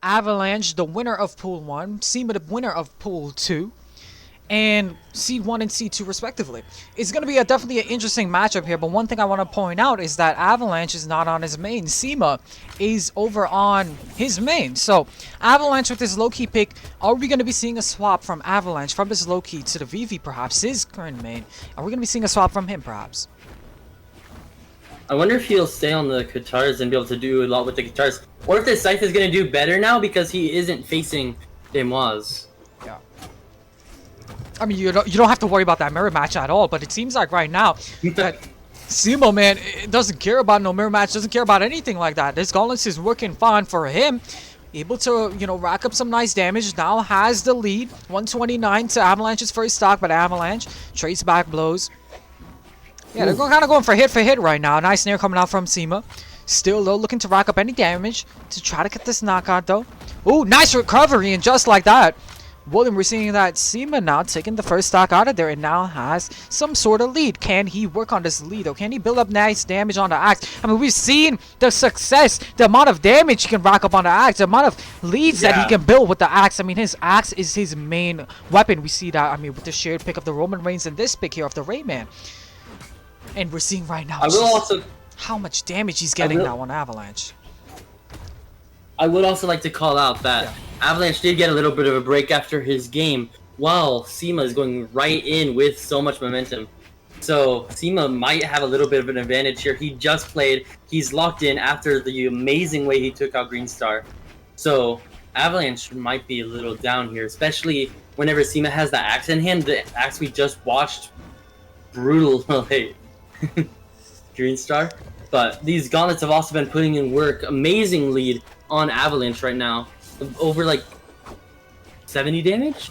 Avalanche, the winner of Pool 1, Sema, the winner of Pool 2, and Seed 1 and Seed 2 respectively. It's going to be definitely an interesting matchup here, but one thing I want to point out is that Avalanche is not on his main. Sema is over on his main. So Avalanche with his low-key pick, are we going to be seeing a swap from Avalanche from his low-key to the VV perhaps, his current main? Are we going to be seeing a swap from him perhaps? I wonder if he'll stay on the guitars and be able to do a lot with the guitars. Or if the Scythe is going to do better now because he isn't facing Demoise. Yeah. I mean, you don't have to worry about that mirror match at all, but it seems like right now that Sima, man, it doesn't care about no mirror match, doesn't care about anything like that. This Gauntlets is working fine for him. Able to, you know, rack up some nice damage. Now has the lead. 129 to Avalanche's first stock, but Avalanche trades back blows. Yeah, they're kind of going for hit right now. Nice snare coming out from Sema. Still, though, looking to rack up any damage to try to get this knockout, though. Ooh, nice recovery, and just like that, William, we're seeing that Sema now taking the first stock out of there and now has some sort of lead. Can he work on this lead, though? Can he build up nice damage on the axe? I mean, we've seen the success, the amount of damage he can rack up on the axe, the amount of leads that he can build with the axe. I mean, his axe is his main weapon. We see that, I mean, with the shared pick of the Roman Reigns and this pick here of the Rayman. And we're seeing right now how much damage he's getting now on Avalanche. I would also like to call out that Avalanche did get a little bit of a break after his game, while Sema is going right in with so much momentum. So Sema might have a little bit of an advantage here. He just played. He's locked in after the amazing way he took out Green Star. So Avalanche might be a little down here, especially whenever Sema has the axe in hand. The axe we just watched brutal Green Star. But these gauntlets have also been putting in work. Amazing lead on Avalanche right now. Over like 70 damage?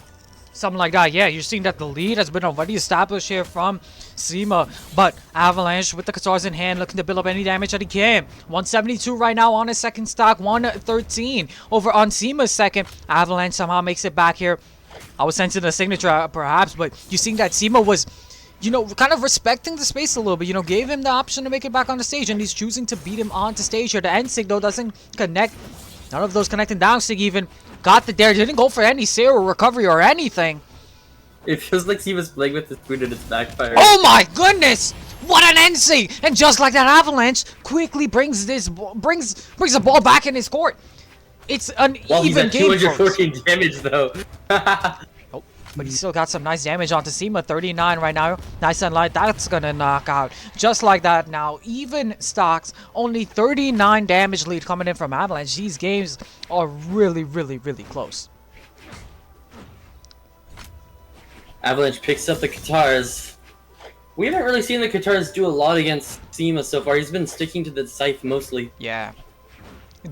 Something like that, yeah. You're seeing that the lead has been already established here from Sema, but Avalanche with the guitars in hand looking to build up any damage that he can. 172 right now on his second stock, 113 over on Sema's second. Avalanche somehow makes it back here. I was sensing a signature perhaps, but you seeing that Sema was, you know, kind of respecting the space a little bit, you know, gave him the option to make it back on the stage, and he's choosing to beat him onto stage here. The end sig, though, doesn't connect. None of those connecting down sig even got the dare. Didn't go for any save or recovery or anything. It feels like he was playing with the spoon and it's backfired. Oh my goodness! What an end sig! And just like that, Avalanche quickly brings the ball back in his court. It's an even game. He's at 214 damage though. Oh, but he still got some nice damage onto Sema. 39 right now. Nice and light. That's gonna knock out. Just like that now. Even stocks. Only 39 damage lead coming in from Avalanche. These games are really, really, really close. Avalanche picks up the guitars. We haven't really seen the guitars do a lot against Sema so far. He's been sticking to the scythe mostly. Yeah.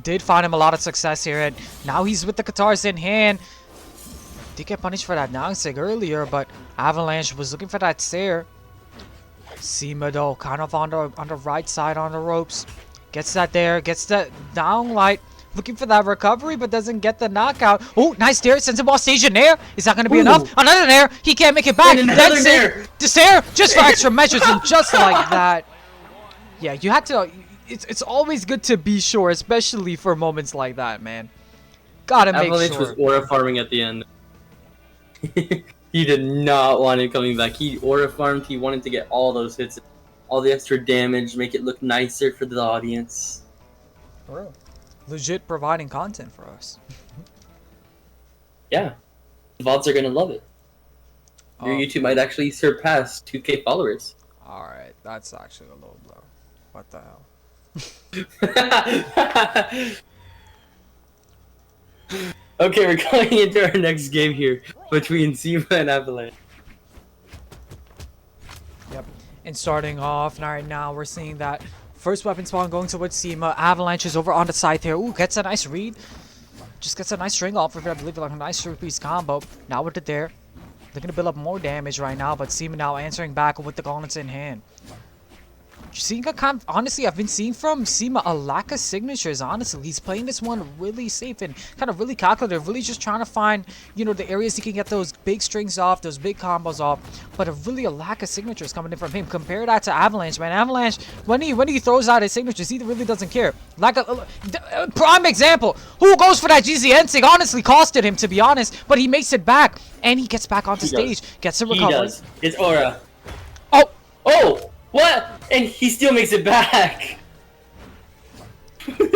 Did find him a lot of success here, and now he's with the guitars in hand. Did get punished for that down sig earlier, but Avalanche was looking for that stare. Sema though, kind of on the right side on the ropes. Gets that there, gets that down light. Looking for that recovery, but doesn't get the knockout. Oh, nice dare. Sends him off stage in air. Is that going to be enough? Another nair. He can't make it back. That's it. The stare, just for extra measures, and just like that. Yeah, you had to. It's always good to be sure, especially for moments like that, man. Gotta make sure. Avalanche was aura farming at the end. He did not want it coming back. He aura farmed. He wanted to get all those hits, all the extra damage, make it look nicer for the audience. For real. Legit providing content for us. Yeah. The VODs are gonna love it. Your YouTube might actually surpass 2K followers. Alright, that's actually a low blow. What the hell? Okay, we're going into our next game here between Sema and Avalanche. Yep. And starting off right now, we're seeing that first weapon spawn going towards Sema. Avalanche is over on the side here. Ooh, gets a nice read. Just gets a nice string off of it. I believe like a nice three-piece combo. Now with it there. They're going to build up more damage right now, but Sema now answering back with the gauntlets in hand. seeing a honestly, I've been seeing from Sima a lack of signatures. Honestly, he's playing this one really safe and kind of really calculative, really just trying to find, you know, the areas he can get those big strings off, those big combos off. But really a lack of signatures coming in from him. Compare that to Avalanche, man. Avalanche, when he throws out his signatures, he really doesn't care. Like a prime example, who goes for that GZ Ensing? Honestly, costed him, to be honest, but he makes it back and he gets back onto stage, gets a recovery. He does. His aura. Oh, what? And he still makes it back.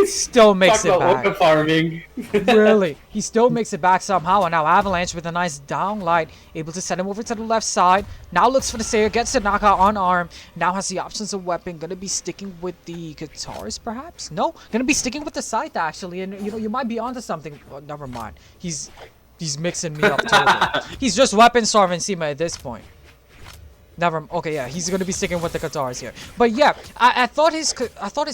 Still makes it back. Talk about farming. Really, he still makes it back somehow. And now Avalanche with a nice down light, able to send him over to the left side. Now looks for the Sayer, gets the knockout on arm. Now has the options of weapon. Gonna be sticking with the guitars, perhaps? No, gonna be sticking with the scythe actually. And you know, you might be onto something. Oh, never mind. He's mixing me up totally. He's just weapon starving Sima at this point. Okay, yeah, he's gonna be sticking with the guitars here. But yeah, I thought his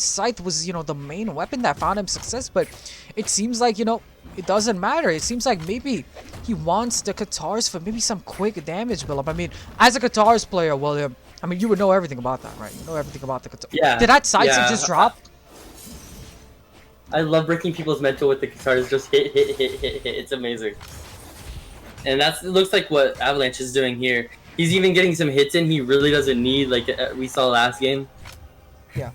scythe was, you know, the main weapon that found him success. But it seems like, you know, it doesn't matter. It seems like maybe he wants the guitars for maybe some quick damage build-up. I mean, as a guitars player, William, I mean, you would know everything about that, right? You know everything about the guitar. Yeah. Did that scythe just drop? I love breaking people's mental with the guitars. Just hit. It's amazing. And it looks like what Avalanche is doing here. He's even getting some hits in he really doesn't need, like we saw last game. Yeah,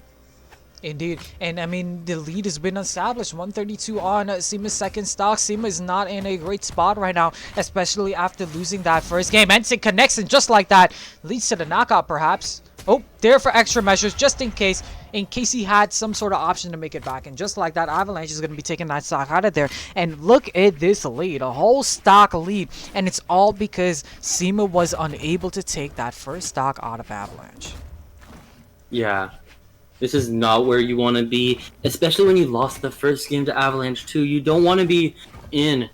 indeed. And I mean, the lead has been established. 132 on Sima's second stock. Sima is not in a great spot right now, especially after losing that first game. Ensing connects, and just like that, leads to the knockout perhaps. Oh, there for extra measures, just in case he had some sort of option to make it back. And just like that, Avalanche is going to be taking that stock out of there. And look at this lead, a whole stock lead. And it's all because Sima was unable to take that first stock out of Avalanche. Yeah, this is not where you want to be, especially when you lost the first game to Avalanche too. You don't want to be in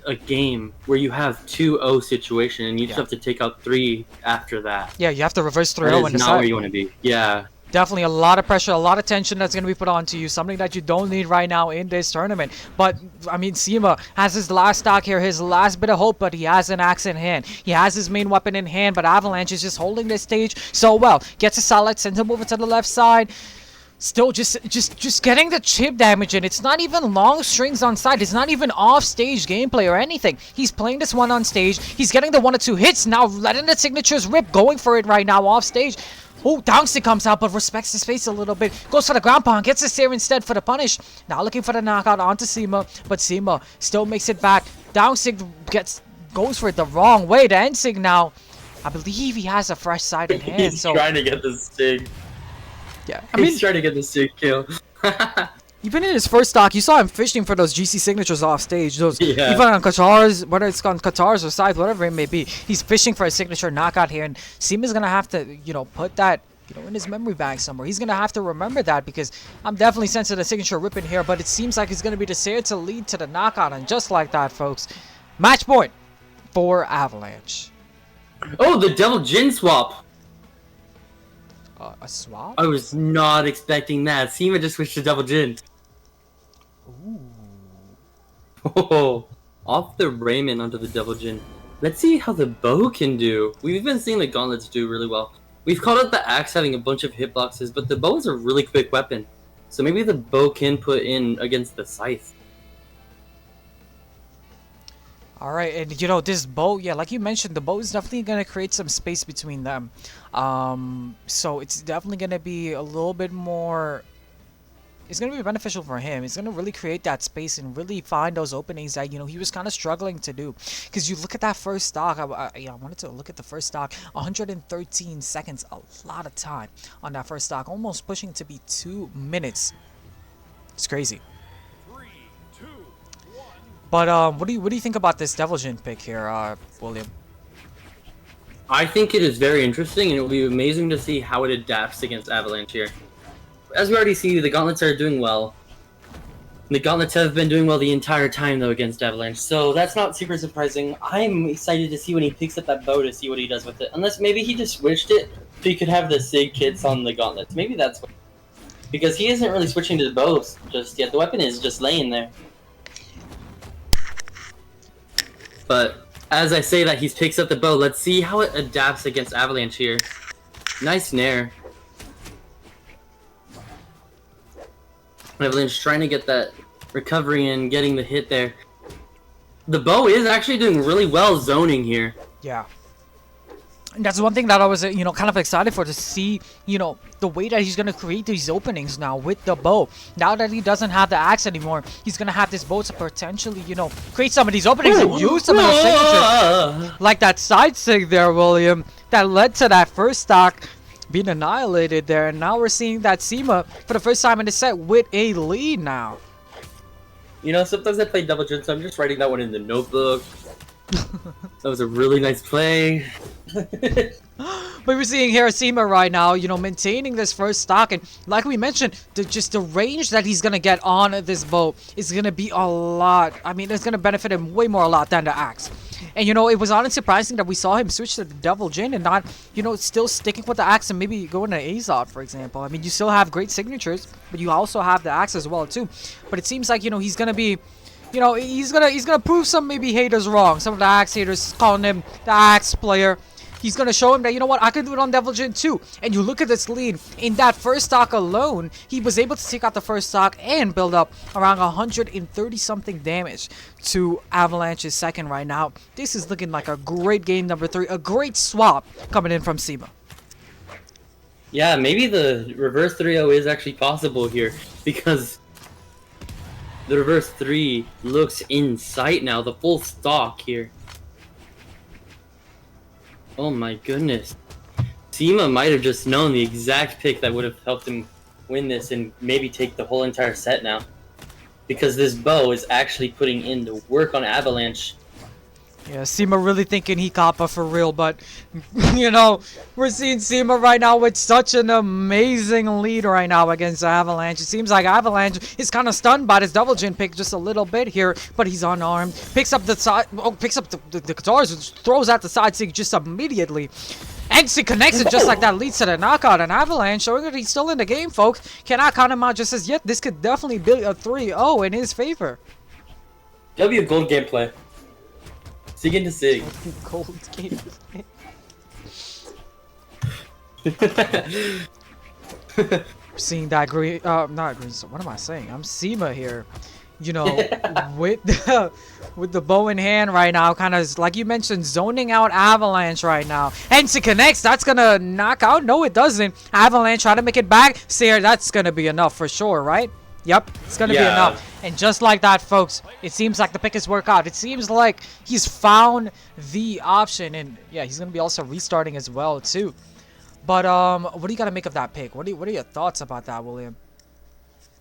a game where you have 2-0 situation and you just have to take out 3 after that. Yeah, you have to reverse 3-0 in the That's not where you want to be. Yeah. Definitely a lot of pressure, a lot of tension that's going to be put onto you. Something that you don't need right now in this tournament. But, I mean, Sima has his last stock here, his last bit of hope, but he has an axe in hand. He has his main weapon in hand, but Avalanche is just holding this stage so well. Gets a solid, sends him over to the left side. Still just getting the chip damage in. It's not even long strings on side. It's not even off stage gameplay or anything. He's playing this one on stage. He's getting the 1 or 2 hits. Now letting the signatures rip. Going for it right now off stage. Oh, Downsy comes out but respects his face a little bit. Goes for the ground pound. Gets the Seer instead for the punish. Now looking for the knockout onto Sima. But Sima still makes it back. Downsy goes for it the wrong way. The Ensing now. I believe he has a fresh side in hand. He's trying to get the Stig. Yeah, he's trying to get the Stig kill. Even in his first stock, you saw him fishing for those GC signatures off stage. Those even on guitars, whether it's on guitars or scythe, whatever it may be, he's fishing for a signature knockout here. And Sima's gonna have to, you know, put that, you know, in his memory bank somewhere. He's gonna have to remember that because I'm definitely sensing the signature ripping here. But it seems like it's gonna be the Sayer to lead to the knockout, and just like that, folks, match point for Avalanche. Oh, the double Jin swap. A swap? I was not expecting that. Sima just switched to double Jin. Ooh. Oh, off the Raymond onto the double Jin. Let's see how the bow can do. We've been seeing the gauntlets do really well. We've called out the axe having a bunch of hitboxes, but the bow is a really quick weapon. So maybe the bow can put in against the scythe. Alright, and you know, this bow, yeah, like you mentioned, the bow is definitely going to create some space between them. So it's definitely going to be a little bit more... It's going to be beneficial for him. It's going to really create that space and really find those openings that, you know, he was kind of struggling to do. Because you look at that first stock, I wanted to look at the first stock, 113 seconds, a lot of time on that first stock, almost pushing to be 2 minutes. It's crazy. But what do you think about this Devil Jin pick here, William? I think it is very interesting, and it will be amazing to see how it adapts against Avalanche here. As we already see, the gauntlets are doing well. The gauntlets have been doing well the entire time, though, against Avalanche, so that's not super surprising. I'm excited to see when he picks up that bow to see what he does with it. Unless maybe he just switched it so he could have the Sig kits on the gauntlets. Maybe that's what... Because he isn't really switching to the bows just yet. The weapon is just laying there. But as I say that he picks up the bow, let's see how it adapts against Avalanche here. Nice snare. Avalanche trying to get that recovery and getting the hit there. The bow is actually doing really well zoning here. Yeah. And that's one thing that I was, kind of excited for, to see, the way that he's going to create these openings now with the bow. Now that he doesn't have the axe anymore, he's going to have this bow to potentially, create some of these openings and use some of those signatures. Like that side sig there, William, that led to that first stock being annihilated there. And now we're seeing that Sema, for the first time in the set, with a lead now. Sometimes I play double gen, so I'm just writing that one in the notebook. That was a really nice play. But we're seeing here Sema right now, maintaining this first stock, and like we mentioned, the range that he's gonna get on this bow is gonna be a lot. I mean, it's gonna benefit him way more a lot than the axe. And it was honestly surprising that we saw him switch to the Devil Jin and not, still sticking with the axe and maybe going to Azot, for example. I mean, you still have great signatures, but you also have the axe as well too. But it seems like he's gonna be. He's gonna prove some maybe haters wrong. Some of the axe haters calling him the axe player. He's gonna show him that, I can do it on Devil Jin too. And you look at this lead, in that first stock alone, he was able to take out the first stock and build up around 130 something damage to Avalanche's second right now. This is looking like a great game number 3, a great swap coming in from Sema. Yeah, maybe the reverse 3-0 is actually possible here, because the reverse 3 looks in sight now, the full stock here. Oh my goodness. Sema might have just known the exact pick that would have helped him win this and maybe take the whole entire set now. Because this bow is actually putting in the work on Avalanche. Yeah, Sema really thinking he Kappa for real, but, we're seeing Sema right now with such an amazing lead right now against Avalanche. It seems like Avalanche is kind of stunned by this Double Jin pick just a little bit here, but he's unarmed. Picks up the side, picks up the guitars and throws out the side sig just immediately. And he connects it just like that, leads to the knockout, and Avalanche, showing that he's still in the game, folks, cannot count him out just as yet. This could definitely be a 3-0 in his favor. That'll be a gold gameplay. Sig into Sig. Cold game. Seeing that green, not green. So what am I saying? I'm Sema here. With the bow in hand right now, kind of like you mentioned, zoning out Avalanche right now. And she connects. That's gonna knock out. No, it doesn't. Avalanche try to make it back. Sayre, that's gonna be enough for sure, right? Yep, it's gonna be enough. And just like that, folks, it seems like the pick has worked out. It seems like he's found the option, and yeah, he's gonna be also restarting as well too. But what do you gotta make of that pick? What are your thoughts about that, William?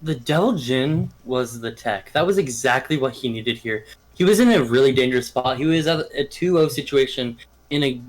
The Devil Jin was the tech. That was exactly what he needed here. He was in a really dangerous spot. He was at a 2-0 situation in a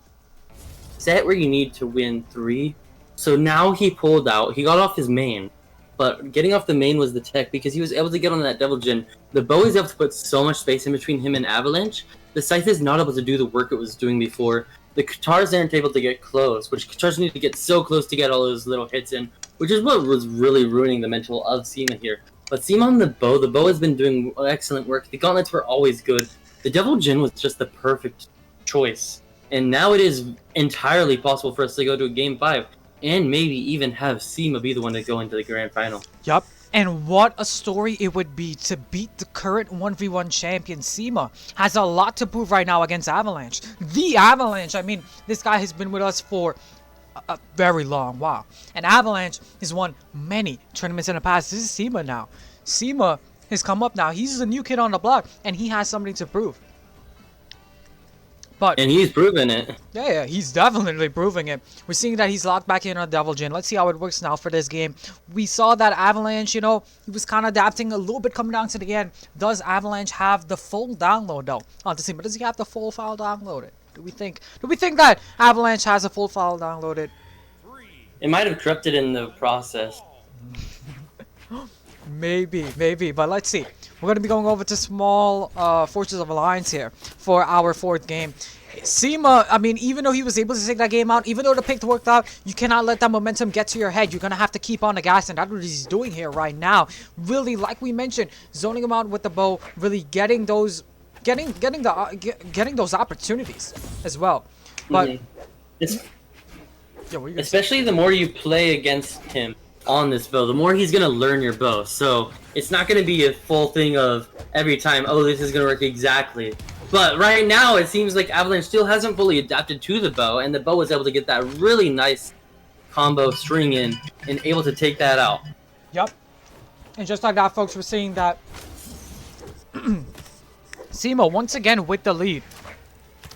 set where you need to win 3. So now he pulled out. He got off his main. But getting off the main was the tech, because he was able to get on that Devil Jin. The bow is able to put so much space in between him and Avalanche. The scythe is not able to do the work it was doing before. The guitars aren't able to get close, which guitars need to get so close to get all those little hits in, which is what was really ruining the mental of Sema here. But Sema on the bow has been doing excellent work. The gauntlets were always good. The Devil Jin was just the perfect choice. And now it is entirely possible for us to go to a Game 5. And maybe even have Sema be the one to go into the grand final. Yup. And what a story it would be to beat the current 1v1 champion. Sema has a lot to prove right now against Avalanche. The Avalanche. I mean, this guy has been with us for a very long while. And Avalanche has won many tournaments in the past. This is Sema now. Sema has come up now. He's the new kid on the block, and he has something to prove. And he's proven it. Yeah, he's definitely proving it. We're seeing that he's locked back in on Devil Jin. Let's see how it works now for this game. We saw that Avalanche, he was kind of adapting a little bit coming down to the end. Does Avalanche have the full download though onto Sema? Does he have the full file downloaded? Do we think that Avalanche has a full file downloaded? It might have corrupted in the process. Maybe, but let's see. We're going to be going over to small Forces of Alliance here for our 4th game. Sema, I mean, even though he was able to take that game out, even though the pick worked out, you cannot let that momentum get to your head. You're going to have to keep on the gas, and that's what he's doing here right now. Really, like we mentioned, zoning him out with the bow, really getting those those opportunities as well. But especially the more you play against him, on this bow, the more he's gonna learn your bow. So it's not gonna be a full thing of every time, oh, this is gonna work exactly. But right now, it seems like Avalanche still hasn't fully adapted to the bow, and the bow was able to get that really nice combo string in and able to take that out. Yep. And just like that, folks, we're seeing that Sema once again with the lead.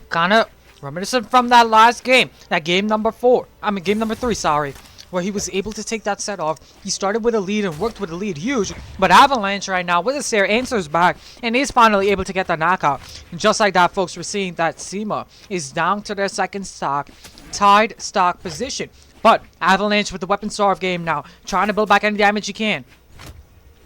Kind of reminiscent from that last game, that game number 3, sorry, where he was able to take that set off. He started with a lead and worked with a lead huge, but Avalanche right now with a Sarah answers back and is finally able to get the knockout. And just like that, folks, we're seeing that Sema is down to their second stock, tied stock position. But Avalanche with the weapon starve game now, trying to build back any damage he can.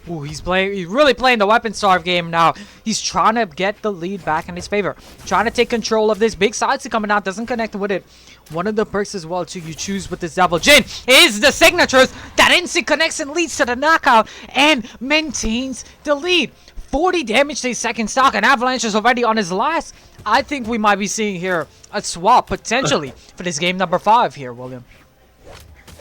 Ooh, he's really playing the weapon starve game now. He's trying to get the lead back in his favor. Trying to take control of this big side coming out. Doesn't connect with it. One of the perks as well, too, you choose with this Devil Jin is the signatures. That instant connects and leads to the knockout and maintains the lead. 40 damage to his second stock, and Avalanche is already on his last. I think we might be seeing here a swap, potentially, for this game number 5 here, William.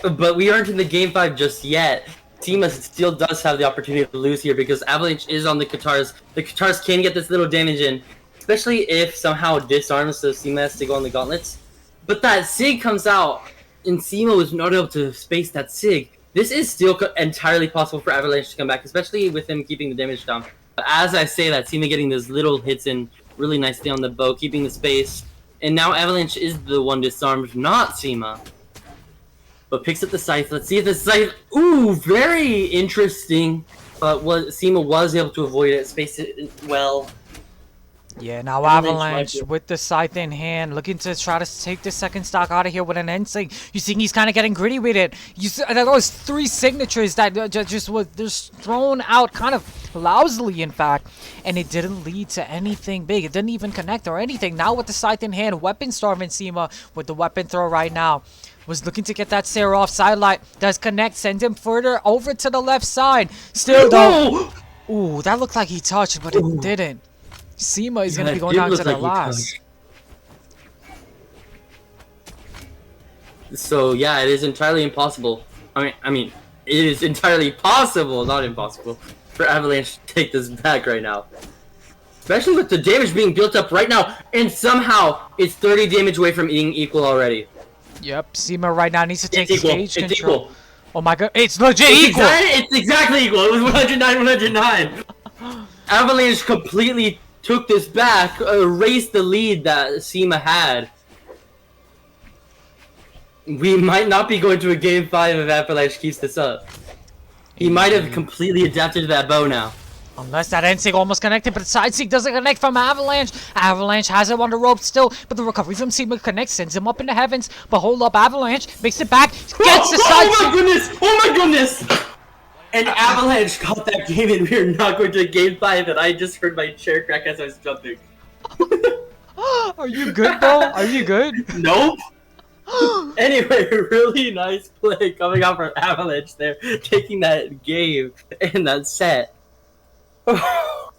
But we aren't in the game 5 just yet. Sema still does have the opportunity to lose here because Avalanche is on the Katars. The Katars can get this little damage in, especially if somehow disarms, so Sema has to go on the gauntlets. But that Sig comes out, and Sema was not able to space that Sig. This is still entirely possible for Avalanche to come back, especially with him keeping the damage down. But as I say that, Sema getting those little hits in really nicely on the bow, keeping the space. And now Avalanche is the one disarmed, not Sema. But picks up the scythe. Let's see if the scythe... Ooh, very interesting. But Sema was able to avoid it, space it well. Yeah, now Avalanche with the scythe in hand, looking to try to take the second stock out of here with an N-Sig. You see he's kind of getting gritty with it. You see, there was 3 signatures that just was just thrown out kind of lousily, in fact. And it didn't lead to anything big. It didn't even connect or anything. Now with the scythe in hand, weapon starving Sema with the weapon throw right now. Was looking to get that Sarah off. Sidelight does connect. Send him further over to the left side. Still though. Ooh, that looked like he touched, but it didn't. Sema is going to be going down to the last. So yeah, it is entirely impossible. I mean, it is entirely possible, not impossible, for Avalanche to take this back right now. Especially with the damage being built up right now, and somehow it's 30 damage away from being equal already. Yep, Sema right now needs to take stage control. Equal. Oh my god, it's legit equal! It's exactly equal. It was 109-109. Avalanche completely took this back, erased the lead that Sema had. We might not be going to a game 5 if Avalanche keeps this up. He might have completely adapted to that bow now. Unless that N-Sig almost connected, but the side Sig doesn't connect from Avalanche. Avalanche has him on the rope still, but the recovery from Sema connects, sends him up in the heavens. But hold up, Avalanche makes it back, gets the side Sig. Oh my goodness! Oh my goodness! And Avalanche got that game, and we are not going to game 5, and I just heard my chair crack as I was jumping. Are you good, bro? Are you good? Nope. Anyway, really nice play coming out from Avalanche there, taking that game and that set. Wow.